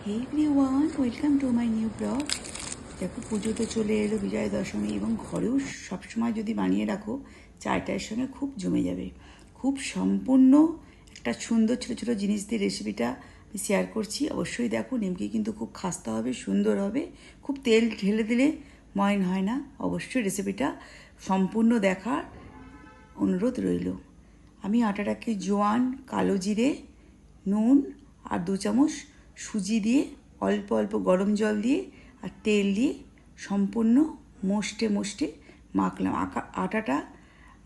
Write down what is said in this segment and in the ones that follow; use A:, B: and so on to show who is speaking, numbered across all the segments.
A: Hey everyone, welcome to my new blog. দেখো, পুজো তো চলে এলো, বিজয়া দশমী, এবং ঘরেও সবসময় যদি বানিয়ে রাখো চাটার সঙ্গে খুব জমে যাবে। খুব সম্পূর্ণ একটা সুন্দর ছোটো ছোটো জিনিস দিয়ে রেসিপিটা আমি শেয়ার করছি। অবশ্যই দেখো, নিমকি কিন্তু খুব খাস্তা হবে, সুন্দর হবে, খুব তেল ঢেলে দিলে ময়ন হয় না। অবশ্যই রেসিপিটা সম্পূর্ণ দেখার অনুরোধ রইল। আমি আটাটাকে জোয়ান, কালো জিরে, নুন আর 2 চামচ সুজি দিয়ে অল্প অল্প গরম জল দিয়ে আর তেল দিয়ে সম্পূর্ণ মুষ্টে মাখলাম। আটাটা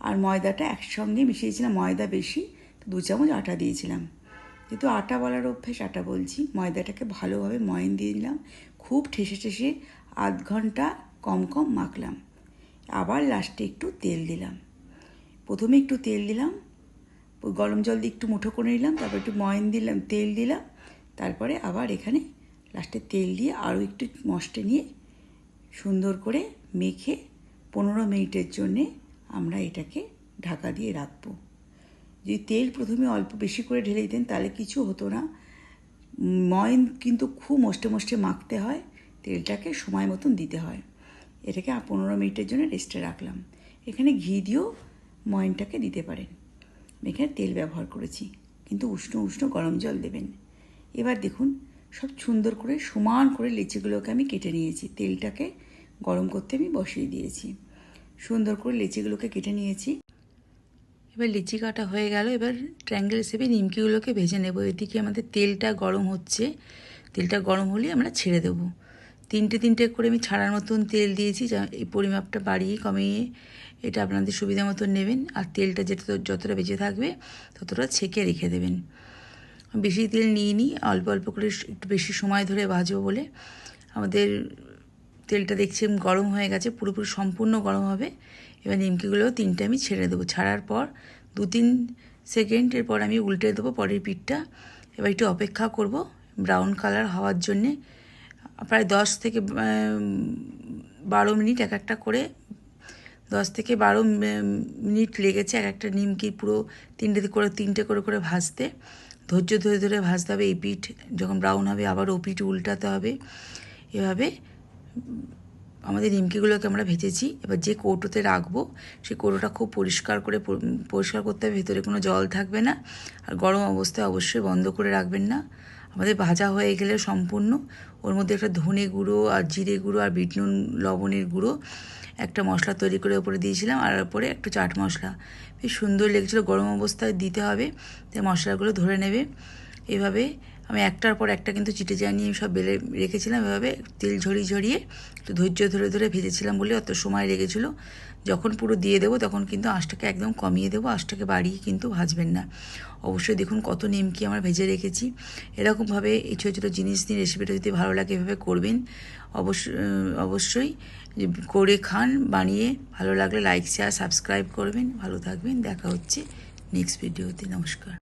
A: আর ময়দাটা একসঙ্গে মিশিয়েছিলাম, ময়দা বেশি তো 2 চামচ আটা দিয়েছিলাম। যেহেতু আটা বলার অভ্যেস, আটা বলছি। ময়দাটাকে ভালোভাবে ময়ন দিয়ে দিলাম, খুব ঠেসে আধ ঘন্টা কম মাখলাম। আবার লাস্টে একটু তেল দিলাম। প্রথমে একটু তেল দিলাম, গরম জল দিয়ে একটু মুঠো করে নিলাম, তারপর একটু ময়ন দিলাম, তেল দিলাম, তারপরে আবার এখানে লাস্টে তেল দিয়ে আরও একটু মশটে নিয়ে সুন্দর করে মেখে 15 মিনিটের জন্যে আমরা এটাকে ঢাকা দিয়ে রাখবো। যদি তেল প্রথমে অল্প বেশি করে ঢেলে দিতেন তাহলে কিছু হতো না। ময়ন কিন্তু খুব মষ্টে মাখতে হয়, তেলটাকে সময় মতন দিতে হয়। এটাকে 15 মিনিটের জন্য রেস্টে রাখলাম। এখানে ঘি দিয়েও ময়নটাকে দিতে পারেন। এখানে তেল ব্যবহার করেছি, কিন্তু উষ্ণ গরম জল দেবেন। এবার দেখুন, সব সুন্দর করে সমান করে লিচিগুলোকে আমি কেটে নিয়েছি। তেলটাকে গরম করতে আমি বসিয়ে দিয়েছি। সুন্দর করে লিচিগুলোকে কেটে নিয়েছি। এবার লিচি কাটা হয়ে গেল। এবার ট্রায়াঙ্গেল হিসেবে নিমকিগুলোকে ভেজে নেব। এদিকে আমাদের তেলটা গরম হচ্ছে। তেলটা গরম হলে আমরা ছেড়ে দেবো। তিনটে করে আমি ছাড়ার মতন তেল দিয়েছি। এই পরিমাপটা বাড়িয়ে কমিয়ে এটা আপনাদের সুবিধা মতন নেবেন। আর তেলটা যতটা বেঁচে থাকবে ততটা ছেঁকে রেখে দেবেন। বেশি তেল নিই, অল্প করে একটু বেশি সময় ধরে ভাজবো বলে। আমাদের তেলটা দেখছি গরম হয়ে গেছে, পুরোপুরি সম্পূর্ণ গরম হবে। এবার নিমকিগুলো 3টে আমি ছেড়ে দেবো। ছাড়ার পর 2-3 সেকেন্ডের পর আমি উল্টে দেবো পরের পিঠটা। এবার একটু অপেক্ষা করব ব্রাউন কালার হওয়ার জন্যে। প্রায় 10 থেকে 12 মিনিট একটা করে 10 থেকে 12 মিনিট লেগেছে একটা নিমকি পুরো 3টে করে ভাজতে। ধৈর্য ধরে ভাজতে হবে। এই পিঠ যখন ব্রাউন হবে আবার ও পিঠ উল্টাতে হবে। এভাবে আমাদের নিমকিগুলোকে আমরা ভেজেছি। এবার যে কৌটোতে রাখবো সেই কৌটোটা খুব পরিষ্কার করতে হবে। ভেতরে কোনো জল থাকবে না। আর গরম অবস্থায় অবশ্যই বন্ধ করে রাখবেন না। আমাদের ভাজা হয়ে গেলে সম্পূর্ণ ওর মধ্যে একটা ধনে গুঁড়ো আর জিরে গুঁড়ো আর বিট নুন লবণের গুঁড়ো একটা মশলা তৈরি করে ওপরে দিয়েছিলাম, আর ওপরে একটু চাট মশলা। বেশ সুন্দর লেগেছিলো। গরম অবস্থায় দিতে হবে, তাই মশলাগুলো ধরে নেবে। এভাবে আমি একটার পর একটা কিন্তু চিটে জানিয়ে সব বেলে রেখেছিলাম। এভাবে তেল ঝরিয়ে একটু ধৈর্য ধরে ভেজেছিলাম বলে অত সময় লেগেছিলো। যখন পুরো দিয়ে দেবো তখন কিন্তু আঁচটাকে একদম কমিয়ে দেবো, আঁচটাকে বাড়িয়ে কিন্তু ভাজবেন না। অবশ্যই দেখুন কত নিমকি আমরা ভেজে রেখেছি। এরকমভাবে এই ছোটো জিনিস নিয়ে রেসিপিটা যদি ভালো লাগে এভাবে করবেন। অবশ্যই করে খান। বানিয়ে ভালো লাগলে লাইক শেয়ার সাবস্ক্রাইব করবেন। ভালো থাকবেন। দেখা হচ্ছে নেক্সট ভিডিওতে। নমস্কার।